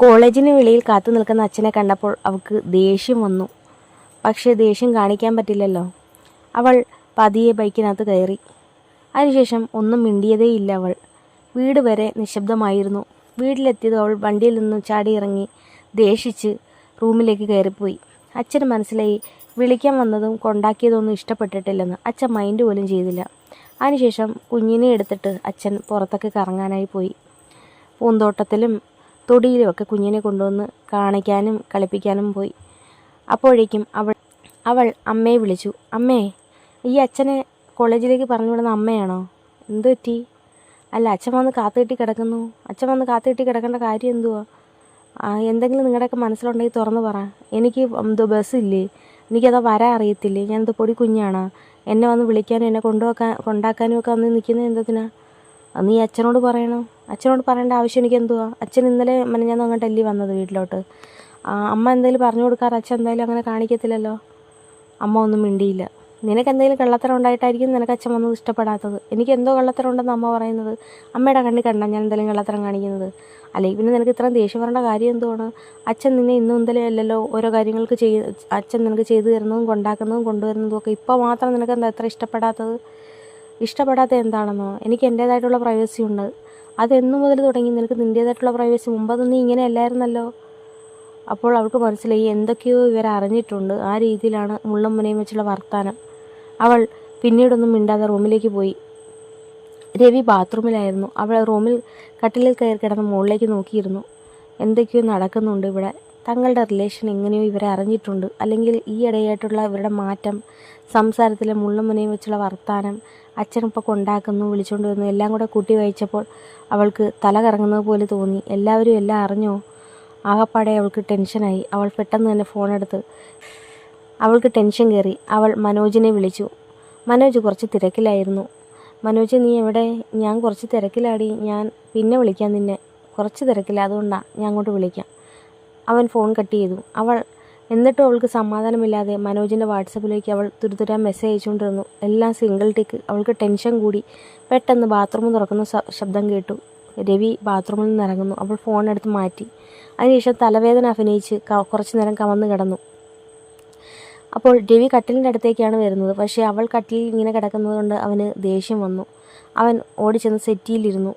കോളേജിന് വെളിയിൽ കാത്തു നിൽക്കുന്ന അച്ഛനെ കണ്ടപ്പോൾ അവൾക്ക് ദേഷ്യം വന്നു. പക്ഷേ ദേഷ്യം കാണിക്കാൻ പറ്റില്ലല്ലോ. അവൾ പതിയെ ബൈക്കിനകത്ത് കയറി. അതിനുശേഷം ഒന്നും മിണ്ടിയതേയില്ല അവൾ. വീട് വരെ നിശബ്ദമായിരുന്നു. വീട്ടിലെത്തിയത് അവൾ വണ്ടിയിൽ നിന്ന് ചാടിയിറങ്ങി ദേഷിച്ച് റൂമിലേക്ക് കയറിപ്പോയി. അച്ഛന് മനസ്സിലായി വിളിക്കാൻ വന്നതും കൊണ്ടാക്കിയതൊന്നും ഇഷ്ടപ്പെട്ടിട്ടില്ലെന്ന്. അച്ഛൻ മൈൻഡ് പോലും ചെയ്തില്ല. അതിനുശേഷം കുഞ്ഞിനെ എടുത്തിട്ട് അച്ഛൻ പുറത്തൊക്കെ കറങ്ങാനായി പോയി. പൂന്തോട്ടത്തിലും തൊടിയിലുമൊക്കെ കുഞ്ഞിനെ കൊണ്ടുവന്ന് കാണിക്കാനും കളിപ്പിക്കാനും പോയി. അപ്പോഴേക്കും അവൾ അമ്മയെ വിളിച്ചു. അമ്മേ, ഈ അച്ഛനെ കോളേജിലേക്ക് പറഞ്ഞു വിടുന്ന അമ്മയാണോ? എന്തു പറ്റി? അല്ല, അച്ഛൻ വന്ന് കാത്തുകെട്ടി കിടക്കുന്നു. അച്ഛൻ വന്ന് കാത്തുകെട്ടി കിടക്കേണ്ട കാര്യം എന്തുവാ? എന്തെങ്കിലും നിങ്ങളുടെയൊക്കെ മനസ്സിലുണ്ടെങ്കിൽ തുറന്ന് പറ. എനിക്ക് ബസ്സില്ലേ? എനിക്കത് വരാൻ അറിയത്തില്ലേ? ഞാനത് പൊടി കുഞ്ഞാണോ? എന്നെ വന്ന് വിളിക്കാനും എന്നെ കൊണ്ടാക്കാനും ഒക്കെ വന്ന് നിൽക്കുന്നത് എന്തിനാ? നീ അച്ഛനോട് പറയണം. അച്ഛനോട് പറയേണ്ട ആവശ്യം എനിക്ക് എന്തുവാ? അച്ഛൻ ഇന്നലെ ഞാൻ അങ്ങോട്ടല്ലേ വന്നത് വീട്ടിലോട്ട്. അമ്മ എന്തെങ്കിലും പറഞ്ഞു കൊടുക്കാറ് അച്ഛൻ എന്തായാലും അങ്ങനെ കാണിക്കത്തില്ലല്ലോ. അമ്മ ഒന്നും മിണ്ടിയില്ല. നിനക്ക് എന്തെങ്കിലും കള്ളത്തരം ഉണ്ടായിട്ടായിരിക്കും നിനക്ക് അച്ഛൻ വന്നത് ഇഷ്ടപ്പെടാത്തത്. എനിക്ക് എന്തോ കള്ളത്തരം ഉണ്ടെന്ന് അമ്മ പറയുന്നത്. അമ്മയുടെ കണ്ണിൽ കണ്ടാ ഞാൻ എന്തെങ്കിലും കള്ളത്തരം കാണിക്കുന്നത്? അല്ലെങ്കിൽ പിന്നെ നിനക്ക് ഇത്രയും ദേഷ്യം വരേണ്ട കാര്യം എന്തുവാണ്? അച്ഛൻ നിന്നെ ഇന്നും ഇന്നലെ അല്ലല്ലോ ഓരോ കാര്യങ്ങൾക്ക് അച്ഛൻ നിനക്ക് ചെയ്തു തരുന്നതും കൊണ്ടാക്കുന്നതും കൊണ്ടുവരുന്നതും ഒക്കെ. ഇപ്പോൾ മാത്രം നിനക്ക് എന്താ എത്ര ഇഷ്ടപ്പെടാത്തത്? ഇഷ്ടപ്പെടാത്ത എന്താണെന്നോ? എനിക്ക് എൻ്റേതായിട്ടുള്ള പ്രൈവസി ഉണ്ട്. അതെന്നു മുതൽ തുടങ്ങി നിനക്ക് നിൻ്റേതായിട്ടുള്ള പ്രൈവസി? മുമ്പതൊന്നും നീ ഇങ്ങനെ അല്ലായിരുന്നല്ലോ. അപ്പോൾ അവൾക്ക് മനസ്സിലായി എന്തൊക്കെയോ ഇവരെ അറിഞ്ഞിട്ടുണ്ട്. ആ രീതിയിലാണ് മുള്ളും മുനയും വെച്ചുള്ള വർത്താനം. അവൾ പിന്നീടൊന്നും മിണ്ടാതെ റൂമിലേക്ക് പോയി. രവി ബാത്റൂമിലായിരുന്നു. അവൾ റൂമിൽ കട്ടിലിൽ കയറി കിടന്ന് മുകളിലേക്ക് നോക്കിയിരുന്നു. എന്തൊക്കെയോ നടക്കുന്നുണ്ട് ഇവിടെ. തങ്ങളുടെ റിലേഷൻ എങ്ങനെയോ ഇവരെ അറിഞ്ഞിട്ടുണ്ട്. അല്ലെങ്കിൽ ഈ ഇടയായിട്ടുള്ള ഇവരുടെ മാറ്റം, സംസാരത്തിലെ മുള്ളും മുനയും വെച്ചുള്ള വർത്താനം, അച്ഛനിപ്പോൾ കൊണ്ടാക്കുന്നു, വിളിച്ചുകൊണ്ട് വന്നു, എല്ലാം കൂടെ കൂട്ടി വായിച്ചപ്പോൾ അവൾക്ക് തല കറങ്ങുന്നത് പോലെ തോന്നി. എല്ലാവരും എല്ലാം അറിഞ്ഞോ? ആകപ്പാടെ അവൾക്ക് ടെൻഷനായി. അവൾ പെട്ടെന്ന് തന്നെ ഫോണെടുത്ത് അവൾക്ക് ടെൻഷൻ കയറി. അവൾ മനോജിനെ വിളിച്ചു. മനോജ് കുറച്ച് തിരക്കിലായിരുന്നു. മനോജ്, നീ എവിടെ? ഞാൻ കുറച്ച് തിരക്കിലാടി. ഞാൻ പിന്നെ വിളിക്കാം നിന്നെ. കുറച്ച് തിരക്കില്ല, അതുകൊണ്ടാണ് ഞാൻ അങ്ങോട്ട് വിളിക്കാം. അവൻ ഫോൺ കട്ട് ചെയ്തു. എന്നിട്ടും അവൾക്ക് സമാധാനമില്ലാതെ മനോജിൻ്റെ വാട്സപ്പിലേക്ക് അവൾ തുരുതുരാ മെസ്സേജ് അയച്ചുകൊണ്ടിരുന്നു. എല്ലാം സിംഗിൾ ടിക്ക്. അവൾക്ക് ടെൻഷൻ കൂടി. പെട്ടെന്ന് ബാത്റൂം തുറക്കുന്ന ശബ്ദം കേട്ടു. രവി ബാത്റൂമിൽ നിന്ന് ഇറങ്ങുന്നു. അവൾ ഫോൺ എടുത്ത് മാറ്റി. അതിനുശേഷം തലവേദന അഭിനയിച്ച് കുറച്ചു നേരം കമന്ന് കിടന്നു. അപ്പോൾ രവി കട്ടിലിൻ്റെ അടുത്തേക്കാണ് വരുന്നത്. പക്ഷേ അവൾ കട്ടിലിൽ ഇങ്ങനെ കിടക്കുന്നത് കൊണ്ട് അവന് ദേഷ്യം വന്നു. അവൻ ഓടിച്ചെന്ന് സെറ്റിയിലിരുന്നു.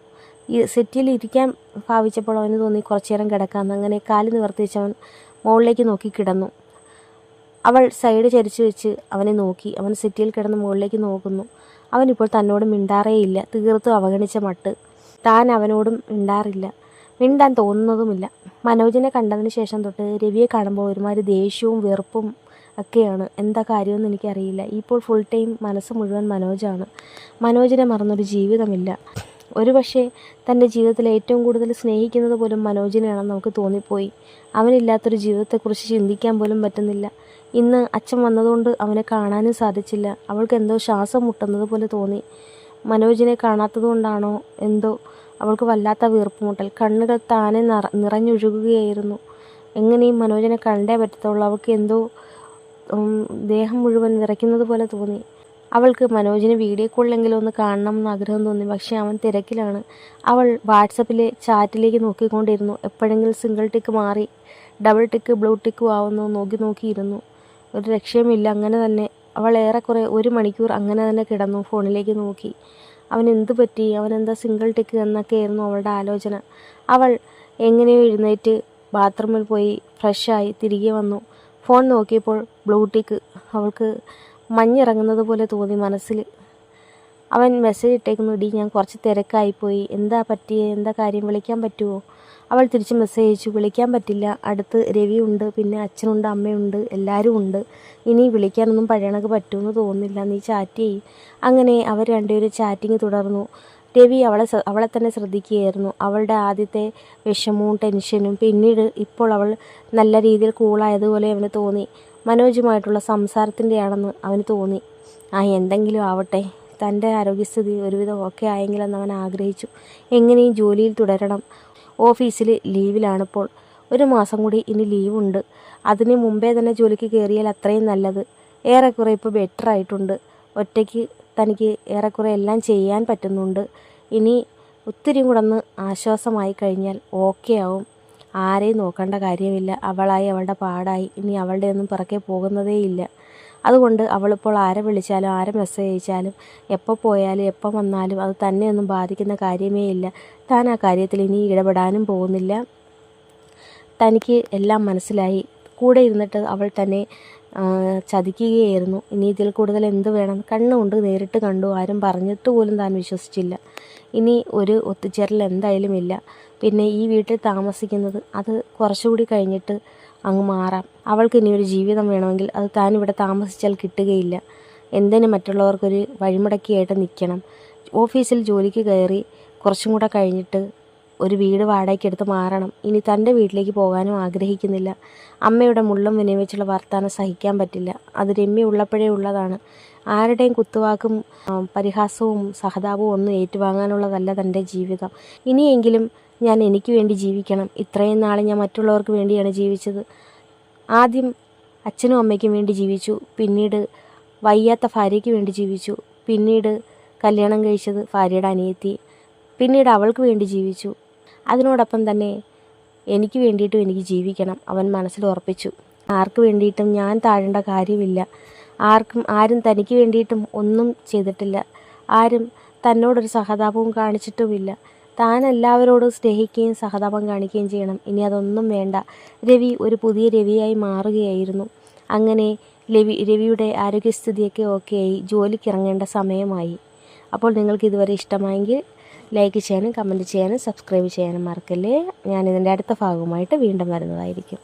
ഈ സെറ്റിയിൽ ഇരിക്കാൻ ഭാവിച്ചപ്പോൾ അവന് തോന്നി കുറച്ചു നേരം കിടക്കാമെന്ന്. അങ്ങനെ കാല് നിവർത്തിച്ച് അവൻ മുകളിലേക്ക് നോക്കി കിടന്നു. അവൾ സൈഡ് ചരിച്ചു വെച്ച് അവനെ നോക്കി. അവൻ സെറ്റിയിൽ കിടന്ന് മുകളിലേക്ക് നോക്കുന്നു. അവനിപ്പോൾ തന്നോട് മിണ്ടാറേയില്ല. തീർത്തും അവഗണിച്ച മട്ട്. താൻ അവനോടും മിണ്ടാറില്ല, മിണ്ടാൻ തോന്നുന്നതുമില്ല. മനോജിനെ കണ്ടതിന് ശേഷം തൊട്ട് രവിയെ കാണുമ്പോൾ ഒരുമാതിരി ദേഷ്യവും വെറുപ്പും ഒക്കെയാണ്. എന്താ കാര്യമെന്ന് എനിക്കറിയില്ല. ഇപ്പോൾ ഫുൾ ടൈം മനസ്സ് മുഴുവൻ മനോജാണ്. മനോജിനെ മറന്നൊരു ജീവിതമില്ല. ഒരുപക്ഷെ തൻ്റെ ജീവിതത്തിൽ ഏറ്റവും കൂടുതൽ സ്നേഹിക്കുന്നത് പോലും മനോജിനെയാണെന്ന് നമുക്ക് തോന്നിപ്പോയി. അവനില്ലാത്തൊരു ജീവിതത്തെക്കുറിച്ച് ചിന്തിക്കാൻ പോലും പറ്റുന്നില്ല. ഇന്ന് അച്ഛൻ വന്നതുകൊണ്ട് അവനെ കാണാനും സാധിച്ചില്ല. അവൾക്ക് എന്തോ ശ്വാസം മുട്ടുന്നത് പോലെ തോന്നി. മനോജിനെ കാണാത്തത് കൊണ്ടാണോ എന്തോ അവൾക്ക് വല്ലാത്ത വീർപ്പുമുട്ടൽ. കണ്ണുകൾ താനെ നിറഞ്ഞൊഴുകുകയായിരുന്നു. എങ്ങനെയും മനോജിനെ കണ്ടേ പറ്റത്തുള്ളൂ. അവൾക്ക് എന്തോ ദേഹം മുഴുവൻ വിറയ്ക്കുന്നത് പോലെ തോന്നി. അവൾക്ക് മനോജിനെ വീഡിയോ കോളിലെങ്കിലും ഒന്ന് കാണണം എന്ന് ആഗ്രഹം തോന്നി. പക്ഷേ അവൻ തിരക്കിലാണ്. അവൾ വാട്സപ്പിലെ ചാറ്റിലേക്ക് നോക്കിക്കൊണ്ടിരുന്നു. എപ്പോഴെങ്കിലും സിംഗിൾ ടിക്ക് മാറി ഡബിൾ ടിക്ക് ബ്ലൂ ടിക്കും ആവുന്നു നോക്കിയിരുന്നു. ഒരു രക്ഷയുമില്ല. അങ്ങനെ തന്നെ അവൾ ഏറെക്കുറെ 1 മണിക്കൂർ അങ്ങനെ തന്നെ കിടന്നു ഫോണിലേക്ക് നോക്കി. അവൻ എന്തു പറ്റി? അവനെന്താ സിംഗിൾ ടിക്ക് എന്നൊക്കെയായിരുന്നു അവളുടെ ആലോചന. അവൾ എങ്ങനെയോ എഴുന്നേറ്റ് ബാത്റൂമിൽ പോയി ഫ്രഷായി തിരികെ വന്നു. ഫോൺ നോക്കിയപ്പോൾ ബ്ലൂ ടിക്ക്. അവൾക്ക് മഞ്ഞിറങ്ങുന്നത് പോലെ തോന്നി മനസ്സിൽ. അവൻ മെസ്സേജ് ഇട്ടേക്കുന്നു, "ഡി, ഞാൻ കുറച്ച് തിരക്കായിപ്പോയി. എന്താ പറ്റിയേ? എന്താ കാര്യം? വിളിക്കാൻ പറ്റുമോ?" അവൾ തിരിച്ച് മെസ്സേജ് അയച്ചു. "വിളിക്കാൻ പറ്റില്ല. അടുത്ത് രവിയുണ്ട്, പിന്നെ അച്ഛനുണ്ട്, അമ്മയുണ്ട്, എല്ലാവരും ഉണ്ട്. ഇനി വിളിക്കാനൊന്നും പഴയണക്ക് പറ്റുമെന്ന് തോന്നുന്നില്ല. നീ ചാറ്റ് ചെയ്യ്." അങ്ങനെ അവർ രണ്ടുപേരും ചാറ്റിങ് തുടർന്നു. രവി അവളെ തന്നെ ശ്രദ്ധിക്കുകയായിരുന്നു. അവളുടെ ആദ്യത്തെ വിഷമവും ടെൻഷനും പിന്നീട് ഇപ്പോൾ അവൾ നല്ല രീതിയിൽ കൂളായതുപോലെ അവന് തോന്നി. മനോജുമായിട്ടുള്ള സംസാരത്തിൻ്റെയാണെന്ന് അവന് തോന്നി. എന്തെങ്കിലും ആവട്ടെ, തൻ്റെ ആരോഗ്യസ്ഥിതി ഒരുവിധം ഓക്കെ ആയെങ്കിലെന്ന് അവൻ ആഗ്രഹിച്ചു. എങ്ങനെയും ജോലിയിൽ തുടരണം. ഓഫീസിൽ ലീവിലാണിപ്പോൾ. 1 മാസം കൂടി ഇനി ലീവുണ്ട്. അതിന് മുമ്പേ തന്നെ ജോലിക്ക് കയറിയാൽ അത്രയും നല്ലത്. ഏറെക്കുറെ ഇപ്പോൾ ബെറ്റർ ആയിട്ടുണ്ട്. ഒറ്റയ്ക്ക് തനിക്ക് ഏറെക്കുറെ എല്ലാം ചെയ്യാൻ പറ്റുന്നുണ്ട്. ഇനി ഒത്തിരി കൂടെ ഒന്ന് ആശ്വാസമായി കഴിഞ്ഞാൽ ഓക്കെ ആവും. ആരെയും നോക്കേണ്ട കാര്യമില്ല. അവളായി അവളുടെ പാടായി. ഇനി അവളുടെ ഒന്നും പിറകെ പോകുന്നതേയില്ല. അതുകൊണ്ട് അവളിപ്പോൾ ആരെ വിളിച്ചാലും ആരെ മെസ്സേജ് അയച്ചാലും എപ്പോൾ പോയാലും എപ്പോൾ വന്നാലും അത് തന്നെയൊന്നും ബാധിക്കുന്ന കാര്യമേ ഇല്ല. താൻ ആ കാര്യത്തിൽ ഇനി ഇടപെടാനും പോകുന്നില്ല. തനിക്ക് എല്ലാം മനസ്സിലായി. കൂടെ ഇരുന്നിട്ട് അവൾ തന്നെ ചതിക്കുകയായിരുന്നു. ഇനി ഇതിൽ കൂടുതൽ എന്ത് വേണം? കണ്ണുകൊണ്ട് നേരിട്ട് കണ്ടു. ആരും പറഞ്ഞിട്ട് പോലും താൻ വിശ്വസിച്ചില്ല. ഇനി ഒരു ഒത്തുചേരൽ എന്തായാലും ഇല്ല. പിന്നെ ഈ വീട്ടിൽ താമസിക്കുന്നത് അത് കുറച്ചുകൂടി കഴിഞ്ഞിട്ട് അങ്ങ് മാറാം. അവൾക്ക് ഇനിയൊരു ജീവിതം വേണമെങ്കിൽ അത് താൻ ഇവിടെ താമസിച്ചാൽ കിട്ടുകയില്ല. എന്തിന് മറ്റുള്ളവർക്കൊരു വഴിമുടക്കിയായിട്ട് നിൽക്കണം? ഓഫീസിൽ ജോലിക്ക് കയറി കുറച്ചും കൂടെ കഴിഞ്ഞിട്ട് ഒരു വീട് വാടകയ്ക്കെടുത്ത് മാറണം. ഇനി തൻ്റെ വീട്ടിലേക്ക് പോകാനും ആഗ്രഹിക്കുന്നില്ല. അമ്മയുടെ മുള്ളും വിനയിച്ചുള്ള വർത്താനം സഹിക്കാൻ പറ്റില്ല. അത് രമ്യ ഉള്ളപ്പോഴേ ഉള്ളതാണ്. ആരുടെയും കുത്തുവാക്കും പരിഹാസവും സഹതാപവും ഒന്നും ഏറ്റുവാങ്ങാനുള്ളതല്ല തൻ്റെ ജീവിതം. ഇനിയെങ്കിലും ഞാൻ എനിക്ക് വേണ്ടി ജീവിക്കണം. ഇത്രയും നാൾ ഞാൻ മറ്റുള്ളവർക്ക് വേണ്ടിയാണ് ജീവിച്ചത്. ആദ്യം അച്ഛനും അമ്മയ്ക്കും വേണ്ടി ജീവിച്ചു. പിന്നീട് വയ്യാത്ത ഭാര്യയ്ക്ക് വേണ്ടി ജീവിച്ചു. പിന്നീട് കല്യാണം കഴിച്ചത് ഭാര്യയുടെ അനിയത്തി. പിന്നീട് അവൾക്ക് വേണ്ടി ജീവിച്ചു. അതിനോടൊപ്പം തന്നെ എനിക്ക് വേണ്ടിയിട്ടും എനിക്ക് ജീവിക്കണം അവൻ മനസ്സിൽ ഉറപ്പിച്ചു. ആർക്ക് വേണ്ടിയിട്ടും ഞാൻ താഴേണ്ട കാര്യമില്ല. ആരും തനിക്ക് വേണ്ടിയിട്ടും ഒന്നും ചെയ്തിട്ടില്ല. ആരും തന്നോടൊരു സഹതാപവും കാണിച്ചിട്ടുമില്ല. താൻ എല്ലാവരോടും സ്നേഹിക്കുകയും സഹതാപം കാണിക്കുകയും ചെയ്യണം. ഇനി അതൊന്നും വേണ്ട. രവി ഒരു പുതിയ രവിയായി മാറുകയായിരുന്നു. അങ്ങനെ രവിയുടെ ആരോഗ്യസ്ഥിതിയൊക്കെ ഓക്കെയായി. ജോലിക്കിറങ്ങേണ്ട സമയമായി. അപ്പോൾ നിങ്ങൾക്ക് ഇതുവരെ ഇഷ്ടമായെങ്കിൽ ലൈക്ക് ചെയ്യാനും കമൻറ്റ് ചെയ്യാനും സബ്സ്ക്രൈബ് ചെയ്യാനും മറക്കല്ലേ. ഞാനിതിൻ്റെ അടുത്ത ഭാഗവുമായിട്ട് വീണ്ടും വരുന്നതായിരിക്കും.